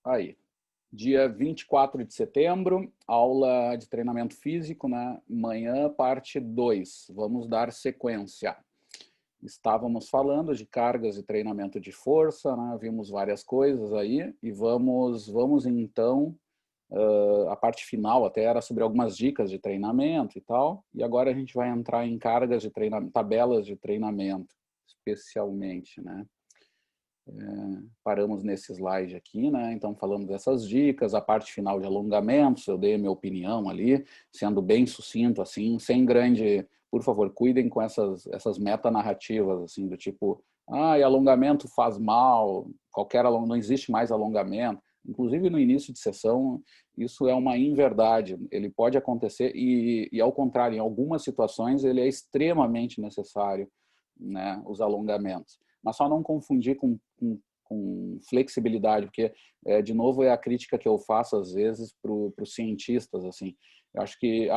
Aí, dia 24 de setembro, aula de treinamento físico, né? Manhã, parte 2. Vamos dar sequência. Estávamos falando de cargas de treinamento de força, né? Vimos várias coisas aí e vamos então, a parte final até era sobre algumas dicas de treinamento e tal, e agora a gente vai entrar em cargas de treinamento, tabelas de treinamento, especialmente, né? Paramos nesse slide aqui, né? Então falamos dessas dicas, a parte final de alongamentos, eu dei a minha opinião ali, sendo bem sucinto assim, sem grande, por favor, cuidem com essas metanarrativas assim do tipo, e alongamento faz mal, não existe mais alongamento. Inclusive no início de sessão, isso é uma inverdade, ele pode acontecer e ao contrário, em algumas situações ele é extremamente necessário, né, os alongamentos. Mas só não confundir com flexibilidade, porque, de novo, é a crítica que eu faço, às vezes, para os cientistas. Assim. Eu acho que,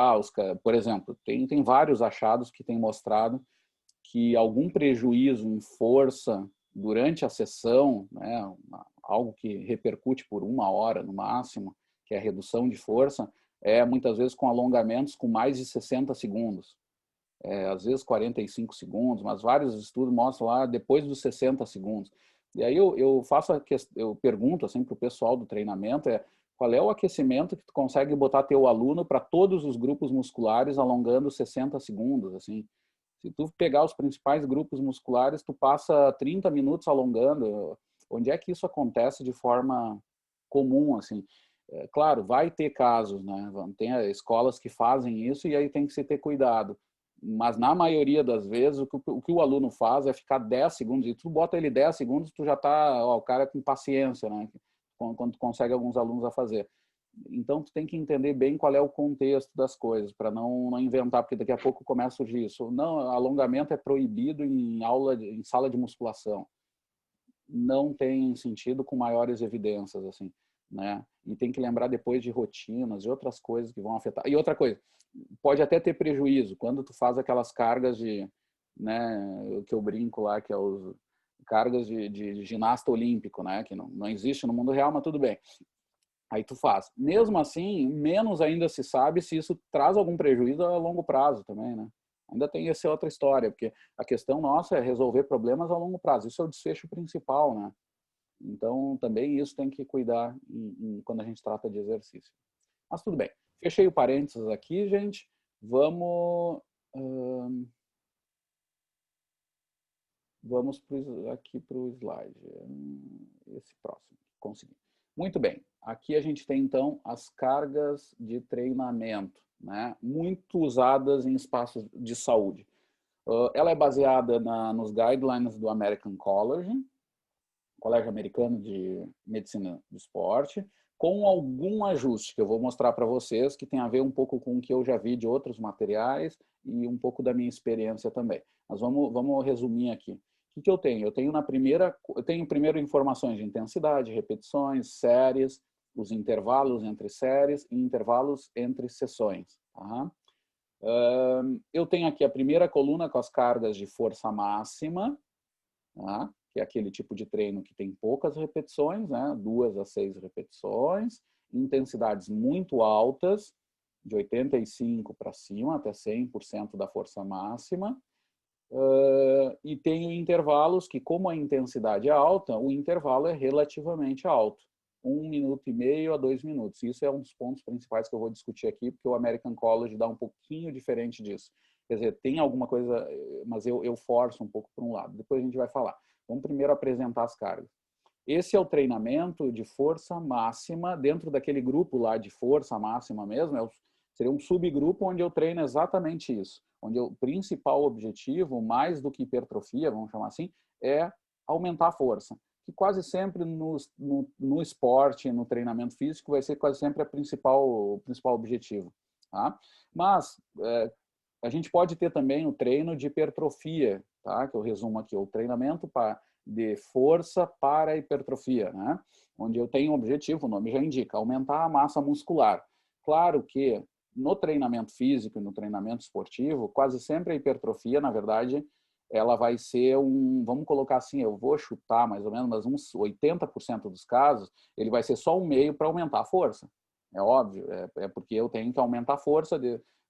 por exemplo, tem vários achados que têm mostrado que algum prejuízo em força durante a sessão, né, algo que repercute por 1 hora no máximo, que é a redução de força, é muitas vezes com alongamentos com mais de 60 segundos. Às vezes 45 segundos, mas vários estudos mostram lá depois dos 60 segundos. E aí eu pergunto assim para o pessoal do treinamento, qual é o aquecimento que tu consegue botar teu aluno para todos os grupos musculares alongando 60 segundos, assim. Se tu pegar os principais grupos musculares, tu passa 30 minutos alongando. Onde é que isso acontece de forma comum, assim? Claro, vai ter casos, né? Tem escolas que fazem isso e aí tem que se ter cuidado. Mas na maioria das vezes o que o aluno faz é ficar 10 segundos e tu bota ele 10 segundos, tu já tá, o cara com paciência, né? Quando tu consegue alguns alunos a fazer. Então tu tem que entender bem qual é o contexto das coisas para não inventar, porque daqui a pouco começa a surgir isso. Não, alongamento é proibido em sala de musculação. Não tem sentido com maiores evidências assim, né? E tem que lembrar depois de rotinas e outras coisas que vão afetar. E outra coisa, pode até ter prejuízo quando tu faz aquelas cargas de, né, o que eu brinco lá, que é os cargas de ginasta olímpico, né, que não existe no mundo real, mas tudo bem. Aí tu faz. Mesmo assim, menos ainda se sabe se isso traz algum prejuízo a longo prazo também, né? Ainda tem essa outra história, porque a questão nossa é resolver problemas a longo prazo. Isso é o desfecho principal, né? Então, também isso tem que cuidar quando a gente trata de exercício. Mas tudo bem. Fechei o parênteses aqui, gente. Vamos aqui para o slide. Esse próximo. Consegui. Muito bem. Aqui a gente tem, então, as cargas de treinamento, né? Muito usadas em espaços de saúde. Ela é baseada nos guidelines do American College, Colégio Americano de Medicina do Esporte, com algum ajuste que eu vou mostrar para vocês, que tem a ver um pouco com o que eu já vi de outros materiais e um pouco da minha experiência também. Mas vamos resumir aqui. O que eu tenho? Eu tenho primeiro informações de intensidade, repetições, séries, os intervalos entre séries e intervalos entre sessões. Tá? Eu tenho aqui a primeira coluna com as cargas de força máxima, tá? Que é aquele tipo de treino que tem poucas repetições, né? 2 a 6 repetições, intensidades muito altas, de 85 para cima, até 100% da força máxima. E tenho intervalos que, como a intensidade é alta, o intervalo é relativamente alto. 1,5 minuto a 2 minutos. Isso é um dos pontos principais que eu vou discutir aqui, porque o American College dá um pouquinho diferente disso. Quer dizer, tem alguma coisa, mas eu forço um pouco para um lado. Depois a gente vai falar. Vamos primeiro apresentar as cargas. Esse é o treinamento de força máxima, dentro daquele grupo lá de força máxima mesmo, seria um subgrupo onde eu treino exatamente isso. Onde o principal objetivo, mais do que hipertrofia, vamos chamar assim, é aumentar a força. Que quase sempre no esporte, no treinamento físico, vai ser quase sempre o principal objetivo. Tá? Mas a gente pode ter também o treino de hipertrofia, tá? Que eu resumo aqui, o treinamento de força para hipertrofia, né? Onde eu tenho um objetivo, o nome já indica, aumentar a massa muscular. Claro que no treinamento físico e no treinamento esportivo, quase sempre a hipertrofia, na verdade, ela vai ser vamos colocar assim, eu vou chutar mais ou menos, mas uns 80% dos casos, ele vai ser só um meio para aumentar a força. É óbvio, é porque eu tenho que aumentar a força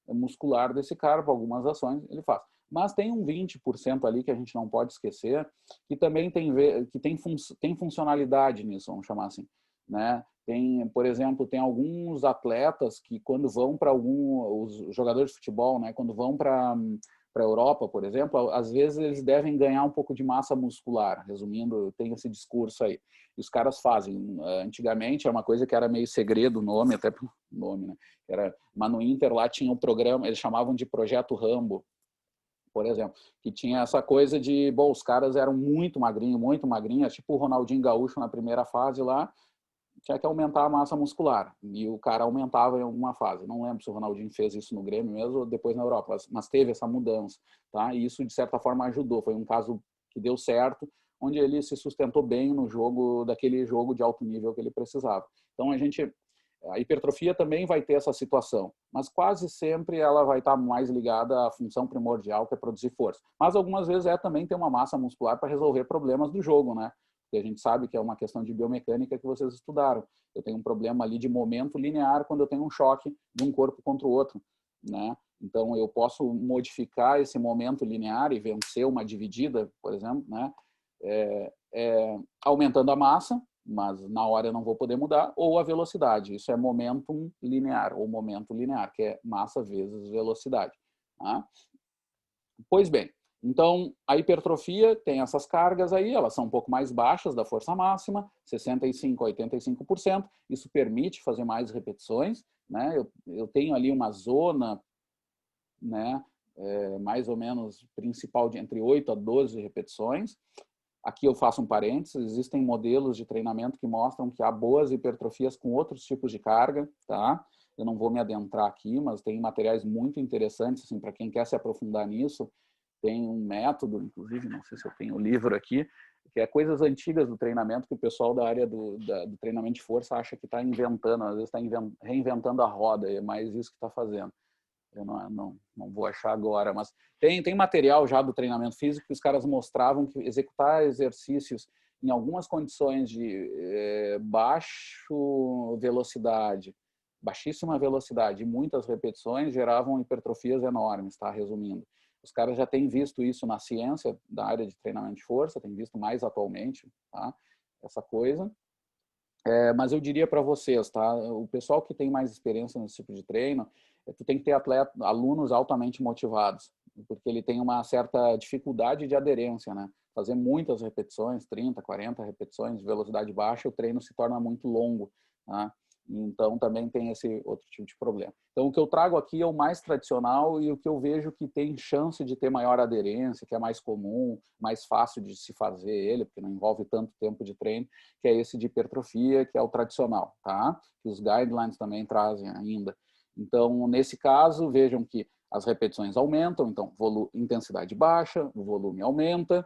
muscular desse cara para algumas ações, ele faz. Mas tem um 20% ali que a gente não pode esquecer, que também tem funcionalidade nisso, vamos chamar assim, né? Por exemplo, tem alguns atletas que quando vão para os jogadores de futebol, né, quando vão para a Europa, por exemplo, às vezes eles devem ganhar um pouco de massa muscular. Resumindo, tem esse discurso aí. E os caras fazem. Antigamente era uma coisa que era meio segredo o nome, até pelo nome, né? Mas no Inter lá tinha um programa, eles chamavam de Projeto Rambo, por exemplo, que tinha essa coisa de, bom, os caras eram muito magrinhos, tipo o Ronaldinho Gaúcho na primeira fase lá, tinha que aumentar a massa muscular, e o cara aumentava em alguma fase. Não lembro se o Ronaldinho fez isso no Grêmio mesmo ou depois na Europa, mas teve essa mudança, tá? E isso, de certa forma, ajudou. Foi um caso que deu certo, onde ele se sustentou bem no jogo, daquele jogo de alto nível que ele precisava. Então, a hipertrofia também vai ter essa situação, mas quase sempre ela vai estar mais ligada à função primordial, que é produzir força. Mas algumas vezes também ter uma massa muscular para resolver problemas do jogo, né? Porque a gente sabe que é uma questão de biomecânica que vocês estudaram. Eu tenho um problema ali de momento linear quando eu tenho um choque de um corpo contra o outro, né? Então eu posso modificar esse momento linear e vencer uma dividida, por exemplo, né? Aumentando a massa, mas na hora eu não vou poder mudar, ou a velocidade. Isso é momentum linear, ou momento linear, que é massa vezes velocidade. Tá? Pois bem, então a hipertrofia tem essas cargas aí, elas são um pouco mais baixas da força máxima, 65% a 85%, isso permite fazer mais repetições, né? Eu tenho ali uma zona, né, mais ou menos principal de entre 8 a 12 repetições. Aqui eu faço um parênteses, existem modelos de treinamento que mostram que há boas hipertrofias com outros tipos de carga, tá? Eu não vou me adentrar aqui, mas tem materiais muito interessantes, assim, para quem quer se aprofundar nisso. Tem um método, inclusive, não sei se eu tenho o livro aqui, que é coisas antigas do treinamento que o pessoal da área do treinamento de força acha que está inventando, às vezes está reinventando a roda, é mais isso que está fazendo. Eu não vou achar agora, mas tem material já do treinamento físico que os caras mostravam que executar exercícios em algumas condições de baixíssima velocidade e muitas repetições geravam hipertrofias enormes, tá? Resumindo. Os caras já têm visto isso na ciência da área de treinamento de força, têm visto mais atualmente, tá? Essa coisa. Mas eu diria para vocês, tá? O pessoal que tem mais experiência nesse tipo de treino, tu tem que ter alunos altamente motivados, porque ele tem uma certa dificuldade de aderência, né? Fazer muitas repetições, 30, 40 repetições de velocidade baixa, o treino se torna muito longo, tá? Então também tem esse outro tipo de problema. Então o que eu trago aqui é o mais tradicional e o que eu vejo que tem chance de ter maior aderência, que é mais comum, mais fácil de se fazer ele, porque não envolve tanto tempo de treino, que é esse de hipertrofia, que é o tradicional, tá? Que os guidelines também trazem ainda. Então, nesse caso, vejam que as repetições aumentam, então intensidade baixa, o volume aumenta,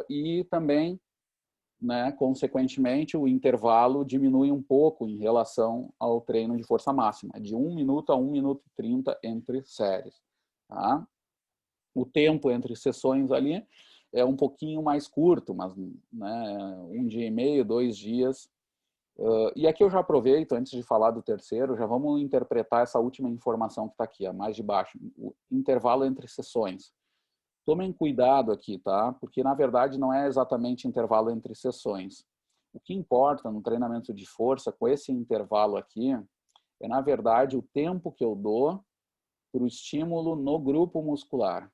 e também, né, consequentemente, o intervalo diminui um pouco em relação ao treino de força máxima, de 1 minuto a 1 minuto e 30 entre séries. Tá? O tempo entre sessões ali é um pouquinho mais curto, mas, né, 1 dia e meio, 2 dias. E aqui eu já aproveito, antes de falar do terceiro, já vamos interpretar essa última informação que está aqui, a mais de baixo, o intervalo entre sessões. Tomem cuidado aqui, tá? Porque, na verdade, não é exatamente intervalo entre sessões. O que importa no treinamento de força, com esse intervalo aqui, é, na verdade, o tempo que eu dou para o estímulo no grupo muscular.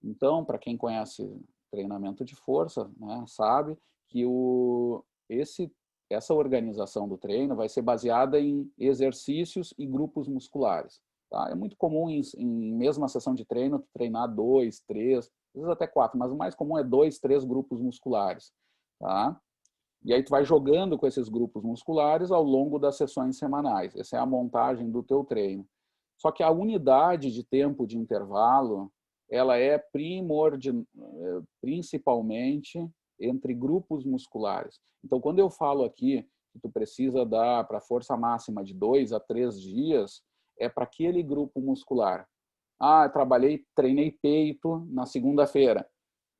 Então, para quem conhece treinamento de força, né, sabe que essa organização do treino vai ser baseada em exercícios e grupos musculares. Tá? É muito comum em mesma sessão de treino treinar 2, 3, às vezes até 4, mas o mais comum é 2, 3 grupos musculares. Tá? E aí tu vai jogando com esses grupos musculares ao longo das sessões semanais. Essa é a montagem do teu treino. Só que a unidade de tempo de intervalo, ela é principalmente entre grupos musculares. Então, quando eu falo aqui que tu precisa dar para força máxima de 2 a 3 dias, é para aquele grupo muscular. Ah, treinei peito na segunda-feira.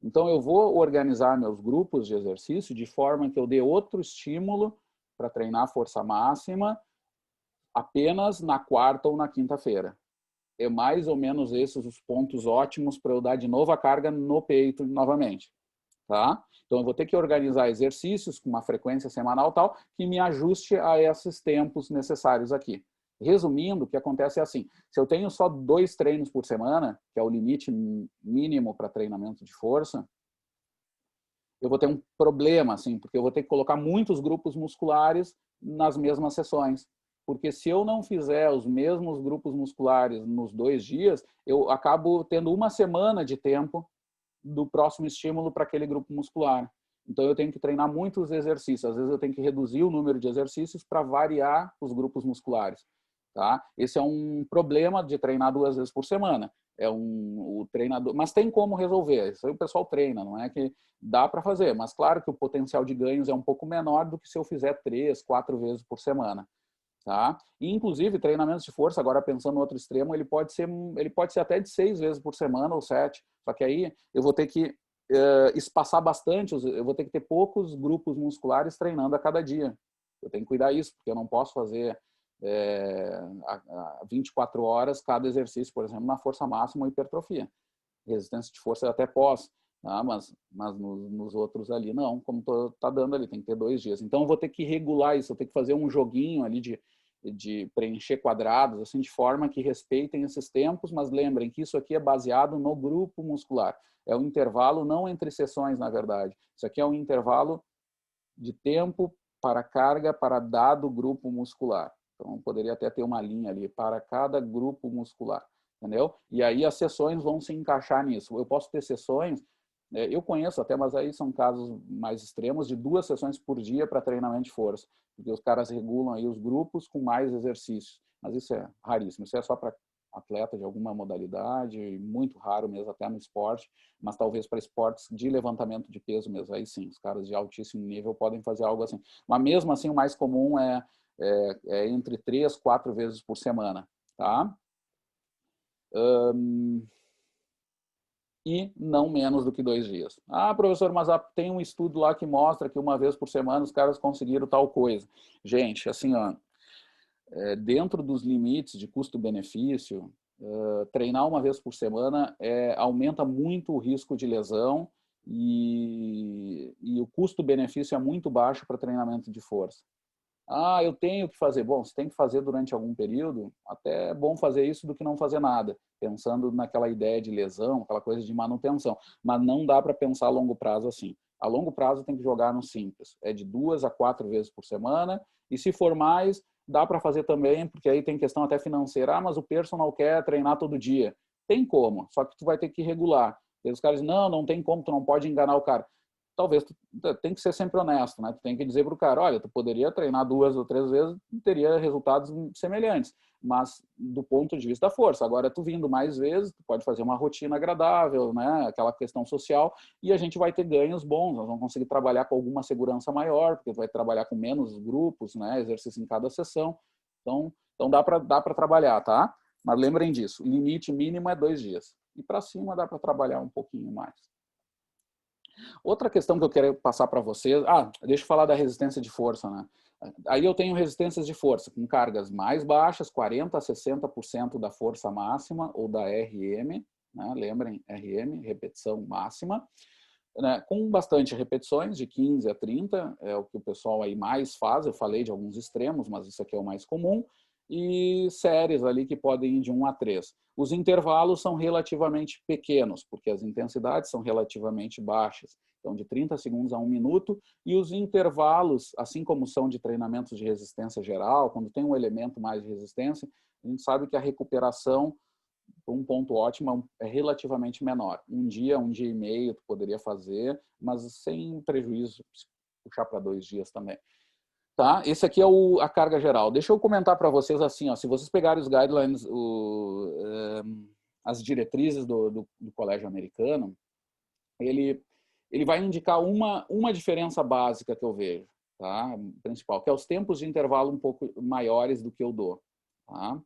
Então, eu vou organizar meus grupos de exercício de forma que eu dê outro estímulo para treinar força máxima apenas na quarta ou na quinta-feira. É mais ou menos esses os pontos ótimos para eu dar de novo a carga no peito novamente. Tá? Então, eu vou ter que organizar exercícios com uma frequência semanal tal que me ajuste a esses tempos necessários aqui. Resumindo, o que acontece é assim, se eu tenho só 2 treinos por semana, que é o limite mínimo para treinamento de força, eu vou ter um problema, assim, porque eu vou ter que colocar muitos grupos musculares nas mesmas sessões. Porque se eu não fizer os mesmos grupos musculares nos 2 dias, eu acabo tendo uma semana de tempo do próximo estímulo para aquele grupo muscular. Então, eu tenho que treinar muitos exercícios. Às vezes, eu tenho que reduzir o número de exercícios para variar os grupos musculares. Tá? Esse é um problema de treinar 2 vezes por semana. O treinador, mas tem como resolver. Isso aí o pessoal treina, não é que dá para fazer. Mas claro que o potencial de ganhos é um pouco menor do que se eu fizer 3, 4 vezes por semana. Tá? E, inclusive, treinamentos de força, agora pensando no outro extremo, ele pode ser até de 6 vezes por semana ou 7. Só que aí eu vou ter que espaçar bastante, eu vou ter que ter poucos grupos musculares treinando a cada dia. Eu tenho que cuidar disso, porque eu não posso fazer a 24 horas cada exercício, por exemplo, na força máxima ou hipertrofia. Resistência de força eu até posso, tá? mas nos outros ali não, como tá dando ali, tem que ter 2 dias. Então eu vou ter que regular isso, eu tenho que fazer um joguinho ali de preencher quadrados, assim, de forma que respeitem esses tempos, mas lembrem que isso aqui é baseado no grupo muscular. É um intervalo não entre sessões, na verdade. Isso aqui é um intervalo de tempo para carga para dado grupo muscular. Então, poderia até ter uma linha ali para cada grupo muscular, entendeu? E aí as sessões vão se encaixar nisso. Eu posso ter sessões, eu conheço até, mas aí são casos mais extremos, de 2 sessões por dia para treinamento de força, porque os caras regulam aí os grupos com mais exercícios. Mas isso é raríssimo, isso é só para atleta de alguma modalidade, muito raro mesmo até no esporte, mas talvez para esportes de levantamento de peso mesmo, aí sim, os caras de altíssimo nível podem fazer algo assim. Mas mesmo assim, o mais comum é entre 3, 4 vezes por semana, tá? E não menos do que 2 dias. Ah, professor, mas tem um estudo lá que mostra que uma vez por semana os caras conseguiram tal coisa. Gente, assim, ó, dentro dos limites de custo-benefício, treinar uma vez por semana aumenta muito o risco de lesão e o custo-benefício é muito baixo para treinamento de força. Ah, eu tenho que fazer. Bom, você tem que fazer durante algum período, até é bom fazer isso do que não fazer nada, pensando naquela ideia de lesão, aquela coisa de manutenção. Mas não dá para pensar a longo prazo assim. A longo prazo tem que jogar no simples. É de 2 a 4 vezes por semana, e se for mais, dá para fazer também, porque aí tem questão até financeira. Ah, mas o personal quer treinar todo dia. Tem como, só que tu vai ter que regular. E os caras dizem, não tem como, tu não pode enganar o cara. Talvez tu tem que ser sempre honesto, né? Tu tem que dizer para o cara, olha, tu poderia treinar 2 ou 3 vezes e teria resultados semelhantes, mas do ponto de vista da força. Agora, tu vindo mais vezes, tu pode fazer uma rotina agradável, né? Aquela questão social, e a gente vai ter ganhos bons, nós vamos conseguir trabalhar com alguma segurança maior, porque tu vai trabalhar com menos grupos, né? Exercício em cada sessão. Então dá para trabalhar, tá? Mas lembrem disso, o limite mínimo é 2 dias. E para cima dá para trabalhar um pouquinho mais. Outra questão que eu quero passar para vocês... deixa eu falar da resistência de força, né? Aí eu tenho resistências de força com cargas mais baixas, 40% a 60% da força máxima, ou da RM, né? Lembrem, RM, repetição máxima, né? Com bastante repetições, de 15 a 30, é o que o pessoal aí mais faz. Eu falei de alguns extremos, mas isso aqui é o mais comum. E séries ali que podem ir de 1 a 3. Os intervalos são relativamente pequenos, porque as intensidades são relativamente baixas. Então, de 30 segundos a 1 minuto. E os intervalos, assim como são de treinamentos de resistência geral, quando tem um elemento mais de resistência, a gente sabe que a recuperação, um ponto ótimo, é relativamente menor. Um dia e meio tu poderia fazer, mas sem prejuízo, puxar para 2 dias também. Tá? Esse aqui é a carga geral. Deixa eu comentar para vocês assim, ó, se vocês pegarem os guidelines, as diretrizes do colégio americano, ele vai indicar uma diferença básica que eu vejo, tá? Principal, que é os tempos de intervalo um pouco maiores do que eu dou. Tá?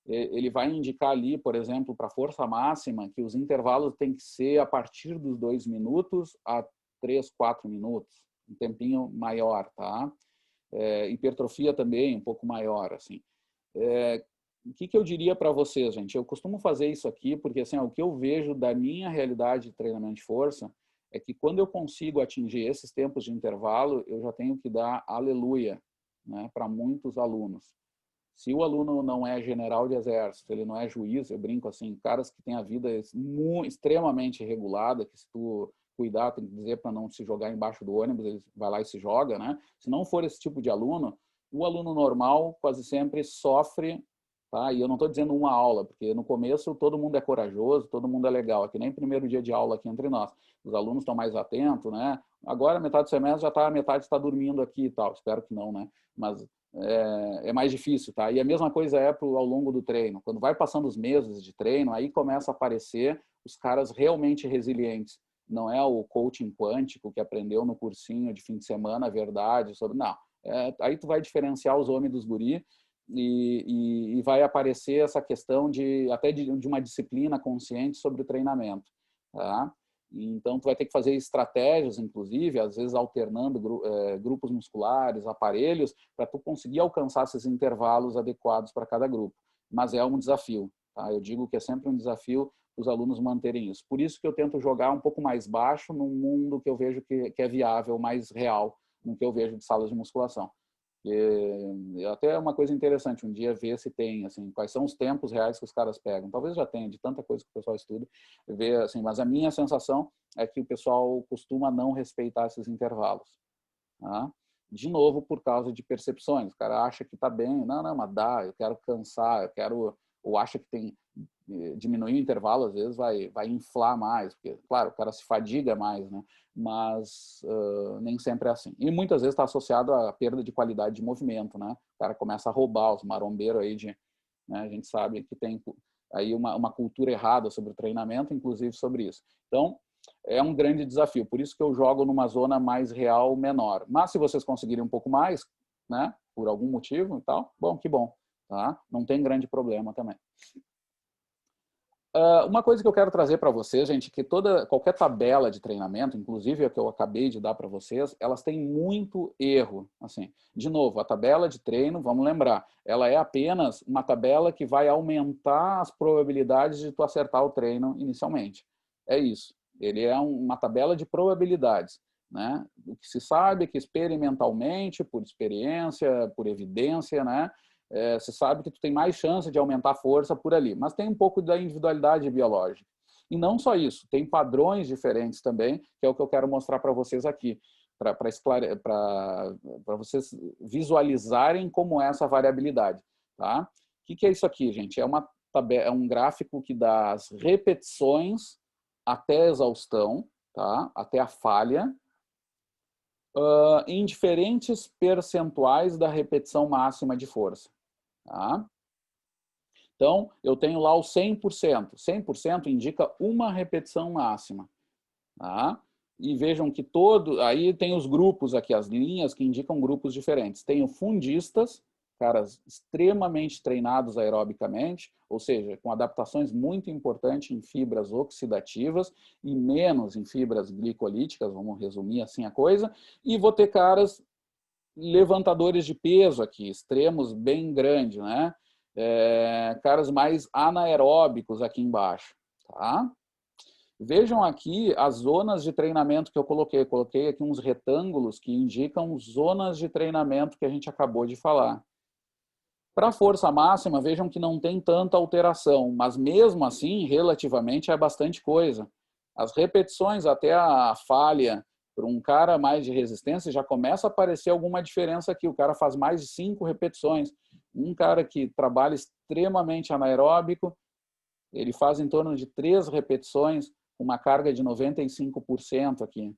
ele vai indicar ali, por exemplo, para força máxima, que os intervalos têm que ser a partir dos 2 minutos a 3, 4 minutos, um tempinho maior, tá? Hipertrofia também, um pouco maior, assim. O que eu diria para vocês, gente? Eu costumo fazer isso aqui porque, assim, o que eu vejo da minha realidade de treinamento de força é que quando eu consigo atingir esses tempos de intervalo, eu já tenho que dar aleluia, né, para muitos alunos. Se o aluno não é general de exército, ele não é juiz, eu brinco assim, caras que têm a vida extremamente regulada, que se tu cuidar, tem que dizer para não se jogar embaixo do ônibus, ele vai lá e se joga, né? Se não for esse tipo de aluno, o aluno normal quase sempre sofre, tá? E eu não estou dizendo uma aula, porque no começo todo mundo é corajoso, todo mundo é legal, é que nem primeiro dia de aula aqui entre nós. Os alunos estão mais atentos, né? Agora metade do semestre já está, metade está dormindo aqui e tal, espero que não, né? Mas é mais difícil, tá? E a mesma coisa é ao longo do treino. Quando vai passando os meses de treino, aí começa a aparecer os caras realmente resilientes. Não é o coaching quântico que aprendeu no cursinho de fim de semana, a verdade sobre... Não. Aí tu vai diferenciar os homens dos guri e vai aparecer essa questão até de uma disciplina consciente sobre o treinamento, tá? Então, tu vai ter que fazer estratégias, inclusive, às vezes alternando grupos musculares, aparelhos, para tu conseguir alcançar esses intervalos adequados para cada grupo. Mas é um desafio, tá? Eu digo que é sempre um desafio os alunos manterem isso. Por isso que eu tento jogar um pouco mais baixo num mundo que eu vejo que é viável, mais real, no que eu vejo de salas de musculação. Até é uma coisa interessante um dia ver se tem, assim, quais são os tempos reais que os caras pegam. Talvez já tenha, de tanta coisa que o pessoal estuda, ver, assim, mas a minha sensação é que o pessoal costuma não respeitar esses intervalos, tá? De novo, por causa de percepções. O cara acha que está bem, não, mas dá, eu quero cansar, eu quero, ou acha que tem, diminuir o intervalo, às vezes vai inflar mais, porque, claro, o cara se fadiga mais, né? Mas nem sempre é assim. E muitas vezes está associado à perda de qualidade de movimento, né? O cara começa a roubar os marombeiros aí né? A gente sabe que tem aí uma cultura errada sobre o treinamento, inclusive sobre isso. Então, é um grande desafio. Por isso que eu jogo numa zona mais real, menor. Mas se vocês conseguirem um pouco mais, né? Por algum motivo e tal, bom, que bom, tá? Não tem grande problema também. Uma coisa que eu quero trazer para vocês, gente, que qualquer tabela de treinamento, inclusive a que eu acabei de dar para vocês, elas têm muito erro. Assim, de novo, a tabela de treino, vamos lembrar, ela é apenas uma tabela que vai aumentar as probabilidades de tu acertar o treino inicialmente. É isso. Ele é uma tabela de probabilidades, né? O que se sabe é que experimentalmente, por experiência, por evidência, né? Você sabe que tu tem mais chance de aumentar a força por ali, mas tem um pouco da individualidade biológica. E não só isso, tem padrões diferentes também, que é o que eu quero mostrar para vocês aqui, para vocês visualizarem como é essa variabilidade. Tá? O que é isso aqui, gente? É um gráfico que dá as repetições até a exaustão, tá? Até a falha, em diferentes percentuais da repetição máxima de força. Tá? Então, eu tenho lá o 100%. 100% indica uma repetição máxima. Tá? E vejam que aí tem os grupos aqui, as linhas que indicam grupos diferentes. Tenho fundistas, caras extremamente treinados aerobicamente, ou seja, com adaptações muito importantes em fibras oxidativas e menos em fibras glicolíticas, vamos resumir assim a coisa, e vou ter caras levantadores de peso aqui, extremos bem grandes, né? Caras mais anaeróbicos aqui embaixo, tá? Vejam aqui as zonas de treinamento que eu coloquei. Coloquei aqui uns retângulos que indicam zonas de treinamento que a gente acabou de falar. Para a força máxima, vejam que não tem tanta alteração, mas mesmo assim, relativamente, é bastante coisa. As repetições até a falha, para um cara mais de resistência, já começa a aparecer alguma diferença aqui. O cara faz mais de 5 repetições. Um cara que trabalha extremamente anaeróbico, ele faz em torno de 3 repetições, uma carga de 95% aqui.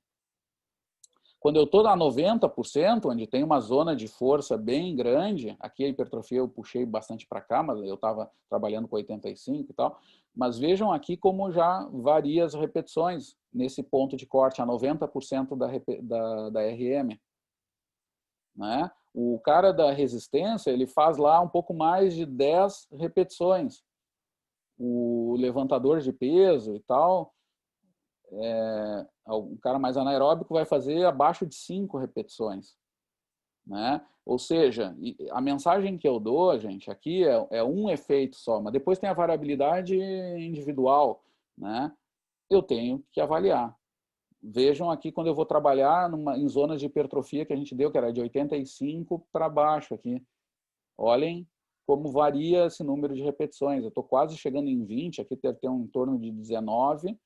Quando eu estou a 90%, onde tem uma zona de força bem grande, aqui a hipertrofia eu puxei bastante para cá, mas eu estava trabalhando com 85 e tal, mas vejam aqui como já varia as repetições nesse ponto de corte, a 90% da RM. Né? O cara da resistência, ele faz lá um pouco mais de 10 repetições. O levantador de peso e tal, um cara mais anaeróbico vai fazer abaixo de 5 repetições, né? Ou seja, a mensagem que eu dou, gente, aqui é um efeito só, mas depois tem a variabilidade individual, né? Eu tenho que avaliar. Vejam aqui quando eu vou trabalhar em zonas de hipertrofia que a gente deu, que era de 85 para baixo aqui. Olhem como varia esse número de repetições. Eu estou quase chegando em 20, aqui deve ter em torno de 19,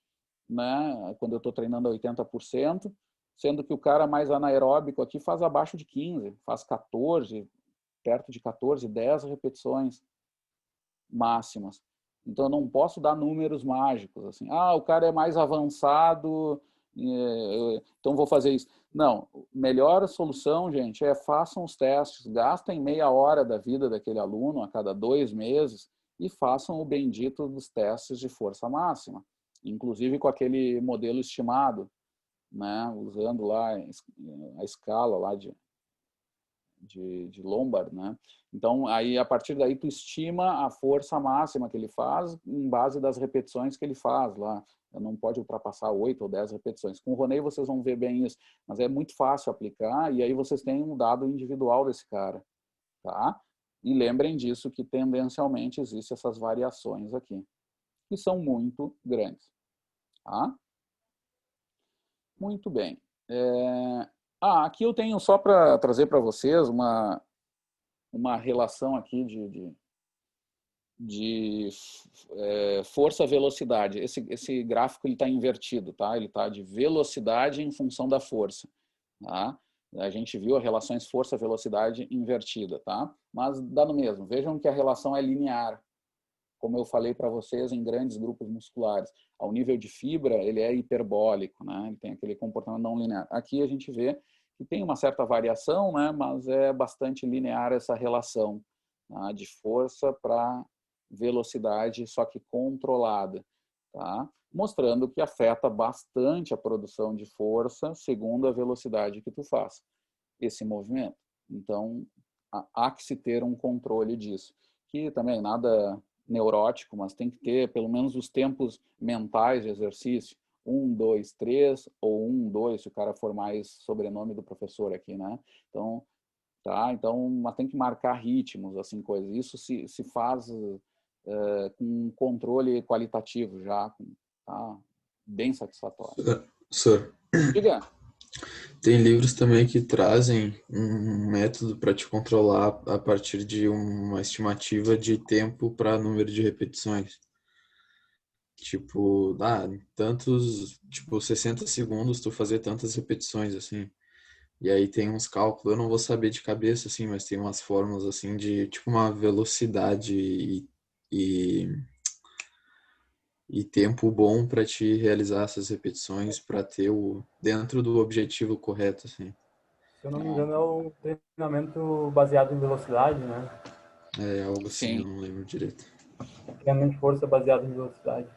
né? Quando eu estou treinando a 80%, sendo que o cara mais anaeróbico aqui faz abaixo de 15, faz 14, perto de 14, 10 repetições máximas. Então, eu não posso dar números mágicos, assim, o cara é mais avançado, então vou fazer isso. Não, melhor solução, gente, façam os testes, gastem meia hora da vida daquele aluno a cada 2 meses e façam o bendito dos testes de força máxima, inclusive com aquele modelo estimado, né, usando lá a escala lá de Lombard, né? Então, aí, a partir daí, tu estima a força máxima que ele faz em base das repetições que ele faz lá. Não pode ultrapassar 8 ou 10 repetições. Com o Roney, vocês vão ver bem isso, mas é muito fácil aplicar e aí vocês têm um dado individual desse cara, tá? E lembrem disso que, tendencialmente, existem essas variações aqui, que são muito grandes, tá? Muito bem. Aqui eu tenho só para trazer para vocês uma relação aqui de força-velocidade. Esse gráfico está invertido, tá? Ele está de velocidade em função da força. Tá? A gente viu as relações força-velocidade invertida, tá? Mas dá no mesmo. Vejam que a relação é linear, como eu falei para vocês, em grandes grupos musculares. Ao nível de fibra, ele é hiperbólico, né? Ele tem aquele comportamento não linear. Aqui a gente vê que tem uma certa variação, né? Mas é bastante linear essa relação, tá? De força para velocidade, só que controlada, tá? Mostrando que afeta bastante a produção de força segundo a velocidade que tu faz esse movimento. Então, há que se ter um controle disso. Que também nada neurótico, mas tem que ter pelo menos os tempos mentais de exercício. 1, 2, 3 ou 1, 2, se o cara for mais sobrenome do professor aqui, né? Então, mas tem que marcar ritmos, assim, coisas. Isso se faz com um controle qualitativo já, tá? Bem satisfatório. Sir, Diga. tem livros também que trazem um método para te controlar a partir de uma estimativa de tempo para número de repetições. Tipo, tipo, 60 segundos tu fazer tantas repetições, assim. E aí tem uns cálculos, eu não vou saber de cabeça, assim, mas tem umas fórmulas, assim, de, tipo, uma velocidade e, e tempo bom para te realizar essas repetições para ter dentro do objetivo correto, assim. Se eu não me engano, é um treinamento baseado em velocidade, né? É algo assim, eu Sim. não lembro direito. Treinamento de força baseado em velocidade.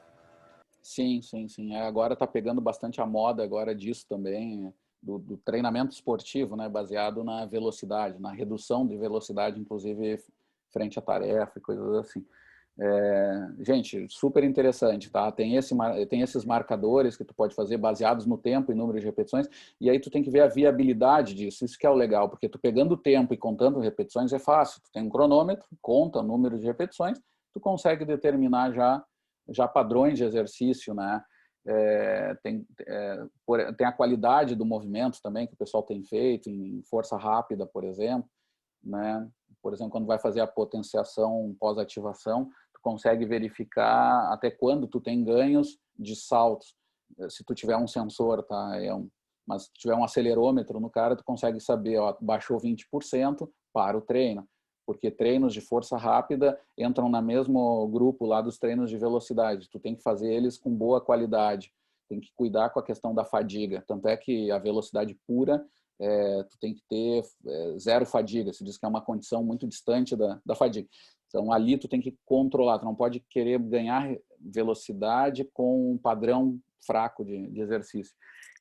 Sim, sim, sim. Agora está pegando bastante a moda agora disso também, do treinamento esportivo, né, baseado na velocidade, na redução de velocidade, inclusive frente à tarefa e coisas assim. Gente, super interessante, tá? Tem esses marcadores que tu pode fazer baseados no tempo e número de repetições, e aí tu tem que ver a viabilidade disso. Isso que é o legal, porque tu pegando o tempo e contando repetições é fácil. Tu tem um cronômetro, conta o número de repetições, tu consegue determinar já padrões de exercício, né? Tem a qualidade do movimento também que o pessoal tem feito em força rápida, por exemplo, né? Por exemplo, quando vai fazer a potenciação pós-ativação, tu consegue verificar até quando tu tem ganhos de saltos. Se tu tiver um sensor, tá? Mas se tu tiver um acelerômetro no cara, tu consegue saber, ó, baixou 20% para o treino. Porque treinos de força rápida entram no mesmo grupo lá dos treinos de velocidade. Tu tem que fazer eles com boa qualidade. Tem que cuidar com a questão da fadiga. Tanto é que a velocidade pura, tu tem que ter zero fadiga. Se diz que é uma condição muito distante da fadiga. Então, ali tu tem que controlar. Tu não pode querer ganhar velocidade com um padrão fraco de exercício.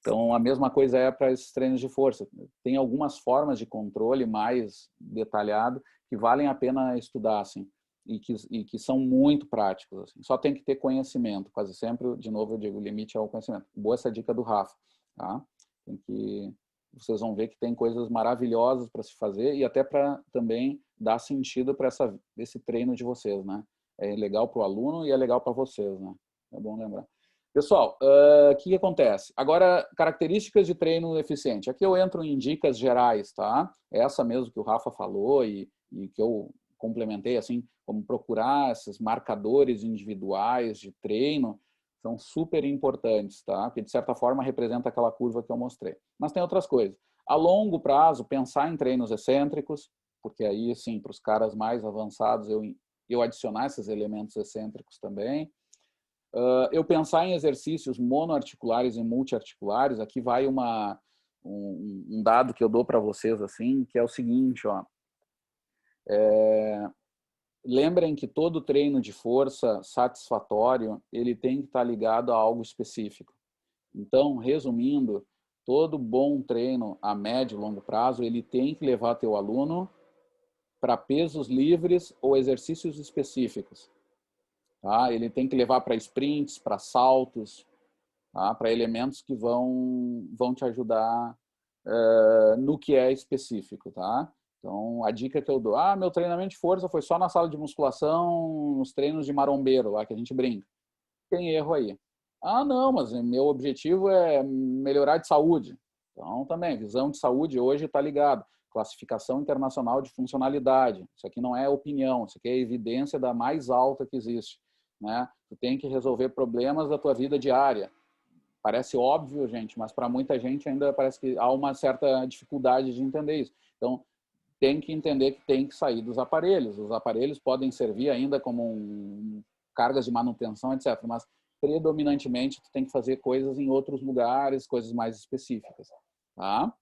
Então, a mesma coisa é para esses treinos de força. Tem algumas formas de controle mais detalhado que valem a pena estudar, assim, e que são muito práticos. Assim. Só tem que ter conhecimento. Quase sempre, de novo, eu digo, o limite é o conhecimento. Boa essa dica do Rafa. Tá? Vocês vão ver que tem coisas maravilhosas para se fazer e até para também dar sentido para esse treino de vocês, né? É legal para o aluno e é legal para vocês, né? É bom lembrar. Pessoal, o que acontece? Agora, características de treino eficiente. Aqui eu entro em dicas gerais, tá? Essa mesmo que o Rafa falou e que eu complementei, assim, como procurar esses marcadores individuais de treino, são super importantes, tá? Porque, de certa forma, representa aquela curva que eu mostrei. Mas tem outras coisas. A longo prazo, pensar em treinos excêntricos, porque aí, sim, para os caras mais avançados, eu adicionar esses elementos excêntricos também. Eu pensar em exercícios monoarticulares e multiarticulares, aqui vai um dado que eu dou para vocês, assim, que é o seguinte, ó. Lembrem que todo treino de força satisfatório, ele tem que estar ligado a algo específico. Então, resumindo, todo bom treino a médio e longo prazo, ele tem que levar teu aluno para pesos livres ou exercícios específicos. Tá? Ele tem que levar para sprints, para saltos, tá? Para elementos que vão te ajudar no que é específico. Tá? Então, a dica que eu dou, meu treinamento de força foi só na sala de musculação, nos treinos de marombeiro, lá que a gente brinca. Tem erro aí. Não, mas meu objetivo é melhorar de saúde. Então, também, visão de saúde hoje está ligado. Classificação Internacional de Funcionalidade. Isso aqui não é opinião, isso aqui é evidência da mais alta que existe. Né? Tu tem que resolver problemas da tua vida diária. Parece óbvio, gente, mas para muita gente ainda parece que há uma certa dificuldade de entender isso. Então, tem que entender que tem que sair dos aparelhos. Os aparelhos podem servir ainda como cargas de manutenção, etc. Mas, predominantemente, tu tem que fazer coisas em outros lugares, coisas mais específicas. Tá?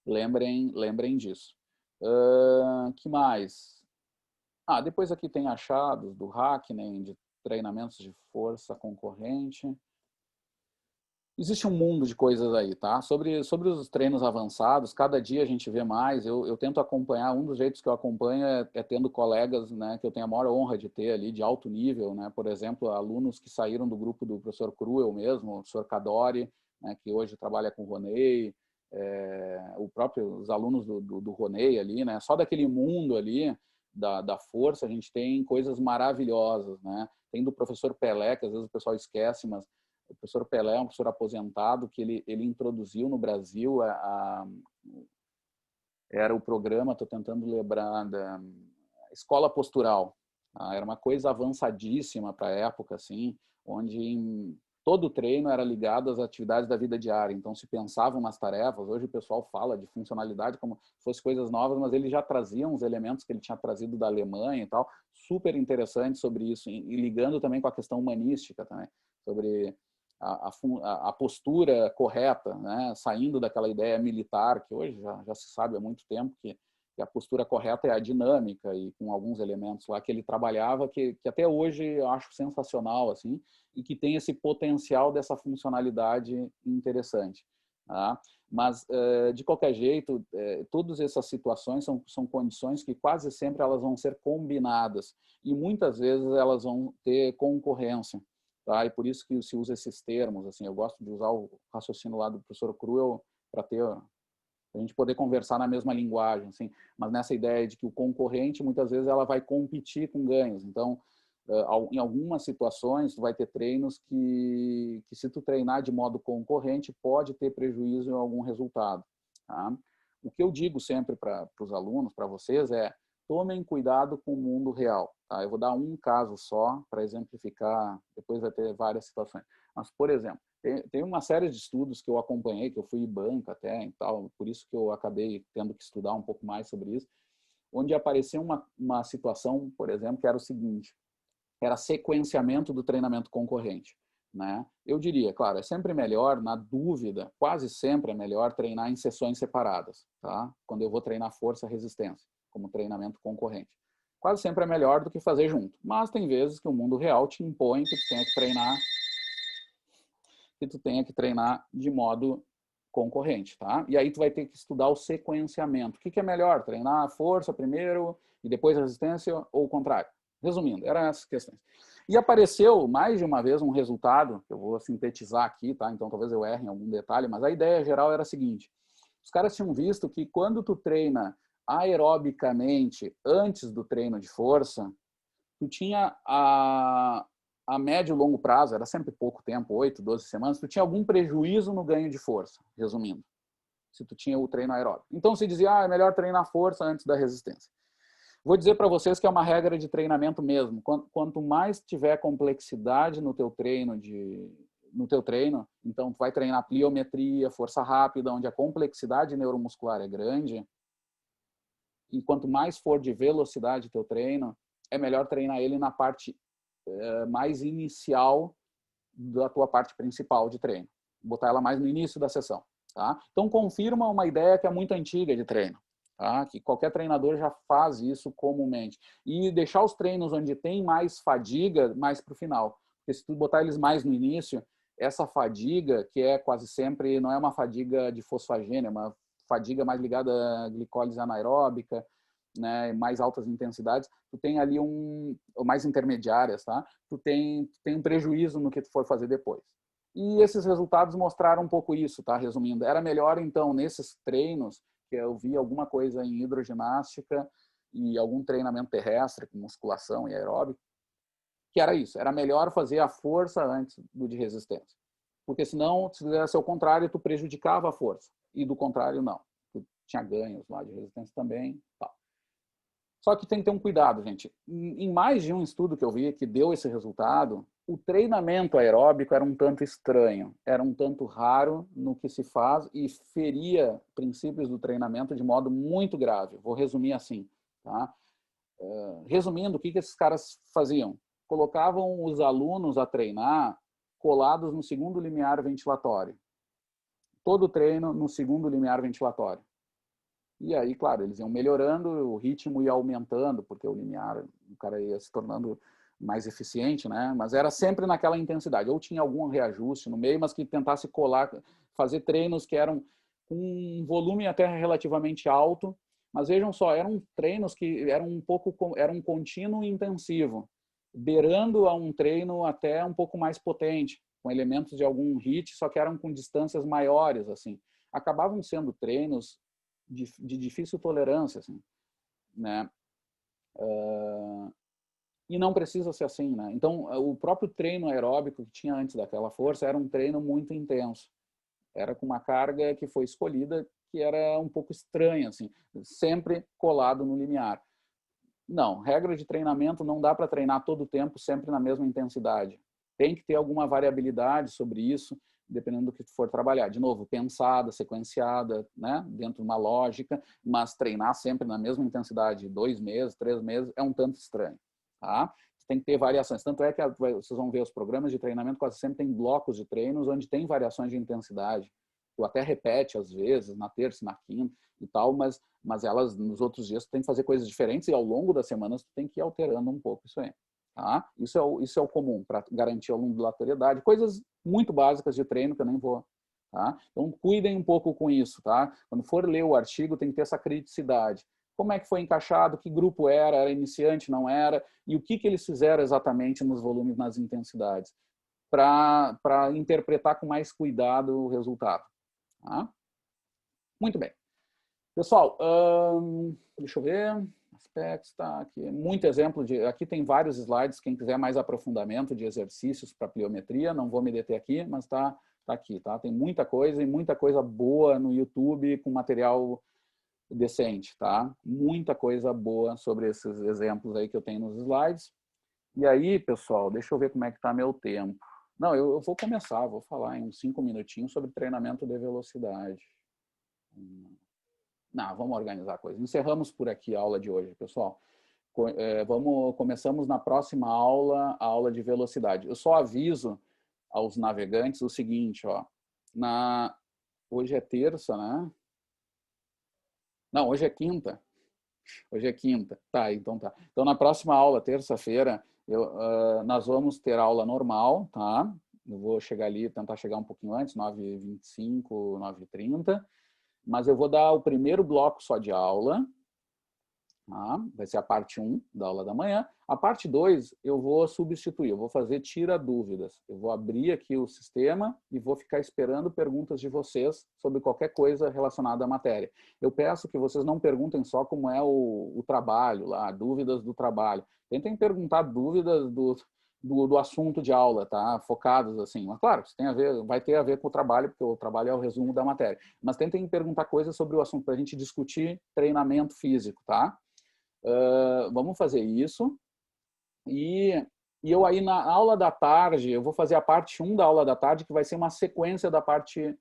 Lembrem disso. Que mais? Depois aqui tem achados do Hackney, de treinamentos de força concorrente. Existe um mundo de coisas aí, tá? Sobre os treinos avançados, cada dia a gente vê mais. Eu tento acompanhar, um dos jeitos que eu acompanho é tendo colegas, né, que eu tenho a maior honra de ter ali, de alto nível, né? Por exemplo, alunos que saíram do grupo do professor Cruel mesmo, o professor Cadori, né, que hoje trabalha com o Roney, os alunos do Roney ali, né? Só daquele mundo ali da força a gente tem coisas maravilhosas, né? Tem do professor Pelé, que às vezes o pessoal esquece, mas o professor Pelé é um professor aposentado que ele introduziu no Brasil era o programa, estou tentando lembrar, da escola postural. Era uma coisa avançadíssima para a época, assim, onde todo o treino era ligado às atividades da vida diária. Então, se pensavam nas tarefas. Hoje o pessoal fala de funcionalidade como se fossem coisas novas, mas ele já trazia uns elementos que ele tinha trazido da Alemanha e tal, super interessante sobre isso, e ligando também com a questão humanística também, sobre a postura correta, né? Saindo daquela ideia militar, que hoje já se sabe há muito tempo que a postura correta é a dinâmica, e com alguns elementos lá que ele trabalhava, que até hoje eu acho sensacional, assim, e que tem esse potencial dessa funcionalidade interessante. Tá? Mas, de qualquer jeito, todas essas situações são condições que quase sempre elas vão ser combinadas, e muitas vezes elas vão ter concorrência. Tá? E por isso que se usa esses termos. Assim, eu gosto de usar o raciocínio lá do professor Cruel para a gente poder conversar na mesma linguagem, assim, mas nessa ideia de que o concorrente, muitas vezes, ela vai competir com ganhos. Então, em algumas situaçõões, tu vai ter treinos que se tu treinar de modo concorrente, pode ter prejuízo em algum resultado. Tá? O que eu digo sempre para os alunos, para vocês, tomem cuidado com o mundo real. Tá? Eu vou dar um caso só para exemplificar, depois vai ter várias situações. Mas, por exemplo, tem uma série de estudos que eu acompanhei, que eu fui banca até e tal, por isso que eu acabei tendo que estudar um pouco mais sobre isso, onde apareceu uma situação, por exemplo, que era o seguinte: era sequenciamento do treinamento concorrente. Né? Eu diria, claro, é sempre melhor, na dúvida, quase sempre é melhor treinar em sessões separadas, tá? Quando eu vou treinar força-resistência, como treinamento concorrente. Quase sempre é melhor do que fazer junto. Mas tem vezes que o mundo real te impõe que tu tenha que treinar que tu tenha que treinar de modo concorrente, tá? E aí tu vai ter que estudar o sequenciamento. O que é melhor? Treinar a força primeiro e depois a resistência ou o contrário? Resumindo, eram essas questões. E apareceu mais de uma vez um resultado, que eu vou sintetizar aqui, tá? Então talvez eu erre em algum detalhe, mas a ideia geral era a seguinte: os caras tinham visto que quando tu treina aerobicamente antes do treino de força, tu tinha a médio e longo prazo, era sempre pouco tempo, 8, 12 semanas, tu tinha algum prejuízo no ganho de força, resumindo, se tu tinha o treino aeróbico. Então se dizia, é melhor treinar força antes da resistência. Vou dizer para vocês que é uma regra de treinamento mesmo. Quanto mais tiver complexidade no teu treino, então tu vai treinar pliometria, força rápida, onde a complexidade neuromuscular é grande, e quanto mais for de velocidade teu treino, é melhor treinar ele na parte mais inicial da tua parte principal de treino. Botar ela mais no início da sessão. Tá? Então, confirma uma ideia que é muito antiga de treino. Tá? Que qualquer treinador já faz isso comumente. E deixar os treinos onde tem mais fadiga mais para o final. Porque se tu botar eles mais no início, essa fadiga, que é quase sempre, não é uma fadiga de fosfagênio, é uma fadiga mais ligada à glicólise anaeróbica, né, mais altas intensidades, tu tem ali mais intermediárias, tá? Tu tem um prejuízo no que tu for fazer depois. E esses resultados mostraram um pouco isso, tá? Resumindo, era melhor então nesses treinos, que eu vi alguma coisa em hidroginástica e algum treinamento terrestre com musculação e aeróbico, que era isso, era melhor fazer a força antes do de resistência. Porque senão, se fizesse ao contrário, tu prejudicava a força. E do contrário, não. Tu tinha ganhos lá de resistência também, tal. Só que tem que ter um cuidado, gente. Em mais de um estudo que eu vi que deu esse resultado, o treinamento aeróbico era um tanto estranho, era um tanto raro no que se faz e feria princípios do treinamento de modo muito grave. Vou resumir assim, tá? Resumindo, o que esses caras faziam? Colocavam os alunos a treinar colados no segundo limiar ventilatório. Todo o treino no segundo limiar ventilatório. E aí, claro, eles iam melhorando, o ritmo ia aumentando, porque o limiar, o cara ia se tornando mais eficiente, né? Mas era sempre naquela intensidade. Ou tinha algum reajuste no meio, mas que tentasse colar, fazer treinos que eram com um volume até relativamente alto. Mas vejam só, eram treinos que eram um contínuo intensivo, beirando a um treino até um pouco mais potente, com elementos de algum HIIT, só que eram com distâncias maiores, assim. Acabavam sendo treinos de difícil tolerância, assim, né? E não precisa ser assim, né? Então, o próprio treino aeróbico que tinha antes daquela força era um treino muito intenso. Era com uma carga que foi escolhida que era um pouco estranha, assim, sempre colado no limiar. Não, regra de treinamento não dá para treinar todo o tempo sempre na mesma intensidade. Tem que ter alguma variabilidade sobre isso, dependendo do que tu for trabalhar. De novo, pensada, sequenciada, né? Dentro de uma lógica, mas treinar sempre na mesma intensidade, 2 meses, 3 meses, é um tanto estranho. Tá? Tem que ter variações. Tanto é que vocês vão ver os programas de treinamento quase sempre tem blocos de treinos onde tem variações de intensidade. Tu até repete às vezes, na terça, na quinta e tal, mas elas nos outros dias tu tem que fazer coisas diferentes e ao longo das semanas tu tem que ir alterando um pouco isso aí. Tá? Isso é o comum para garantir a ondulatoriedade. Coisas muito básicas de treino que eu nem vou. Tá? Então, cuidem um pouco com isso. Tá? Quando for ler o artigo, tem que ter essa criticidade. Como é que foi encaixado? Que grupo era? Era iniciante? Não era? E o que eles fizeram exatamente nos volumes, nas intensidades? Para interpretar com mais cuidado o resultado. Tá? Muito bem. Pessoal, deixa eu ver. Aspectos, tá aqui. Muito exemplo de. Aqui tem vários slides. Quem quiser mais aprofundamento de exercícios para pliometria, não vou me deter aqui, mas tá aqui, tá? Tem muita coisa e muita coisa boa no YouTube com material decente, tá? Muita coisa boa sobre esses exemplos aí que eu tenho nos slides. E aí, pessoal, deixa eu ver como é que tá meu tempo. Não, eu vou começar, vou falar em uns 5 minutinhos sobre treinamento de velocidade. Não, vamos organizar a coisa. Encerramos por aqui a aula de hoje, pessoal. Começamos na próxima aula, a aula de velocidade. Eu só aviso aos navegantes o seguinte, ó. Hoje é terça, né? Não, hoje é quinta. Hoje é quinta. Tá, então tá. Então, na próxima aula, terça-feira, nós vamos ter aula normal, tá? Eu vou chegar ali, tentar chegar um pouquinho antes, 9h25, 9h30. Mas eu vou dar o primeiro bloco só de aula. Tá? Vai ser a parte 1 da aula da manhã. A parte 2 eu vou substituir, eu vou fazer tira dúvidas. Eu vou abrir aqui o sistema e vou ficar esperando perguntas de vocês sobre qualquer coisa relacionada à matéria. Eu peço que vocês não perguntem só como é o trabalho, lá, dúvidas do trabalho. Tentem perguntar dúvidas do assunto de aula, tá? Focados assim. Mas claro, isso tem a ver, vai ter a ver com o trabalho, porque o trabalho é o resumo da matéria. Mas tentem perguntar coisas sobre o assunto para a gente discutir treinamento físico, tá? Vamos fazer isso. E eu aí na aula da tarde, eu vou fazer a parte 1 da aula da tarde, que vai ser uma sequência da parte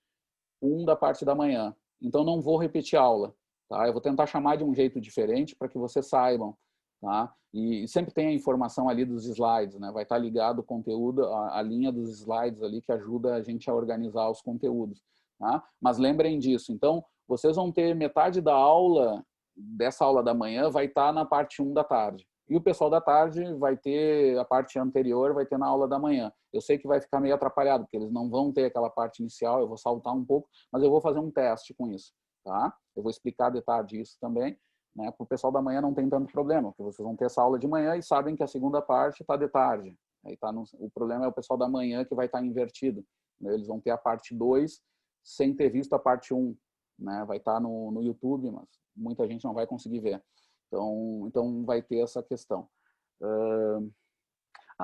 1 da parte da manhã. Então não vou repetir a aula, tá? Eu vou tentar chamar de um jeito diferente para que vocês saibam, tá? E sempre tem a informação ali dos slides, né? Vai estar ligado o conteúdo, a linha dos slides ali que ajuda a gente a organizar os conteúdos, tá? Mas lembrem disso. Então, vocês vão ter metade da aula, dessa aula da manhã, vai estar na parte 1 da tarde. E o pessoal da tarde vai ter, a parte anterior vai ter na aula da manhã. Eu sei que vai ficar meio atrapalhado, porque eles não vão ter aquela parte inicial, eu vou saltar um pouco, mas eu vou fazer um teste com isso, tá? Eu vou explicar de tarde isso também, né? Para o pessoal da manhã não tem tanto problema, porque vocês vão ter essa aula de manhã e sabem que a segunda parte está de tarde. Aí tá o problema é o pessoal da manhã que vai estar invertido, né? Eles vão ter a parte 2 sem ter visto a parte 1, né? Vai estar no YouTube, mas muita gente não vai conseguir ver. Então vai ter essa questão.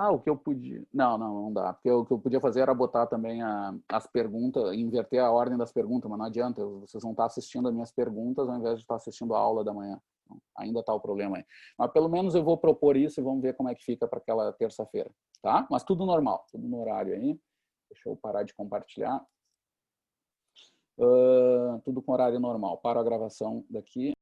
O que eu podia... Não dá. Porque o que eu podia fazer era botar também as perguntas, inverter a ordem das perguntas, mas não adianta. Vocês vão estar assistindo as minhas perguntas ao invés de estar assistindo a aula da manhã. Então, ainda está o problema aí. Mas pelo menos eu vou propor isso e vamos ver como é que fica para aquela terça-feira. Tá? Mas tudo normal, tudo no horário aí. Deixa eu parar de compartilhar. Tudo com horário normal. Paro a gravação daqui.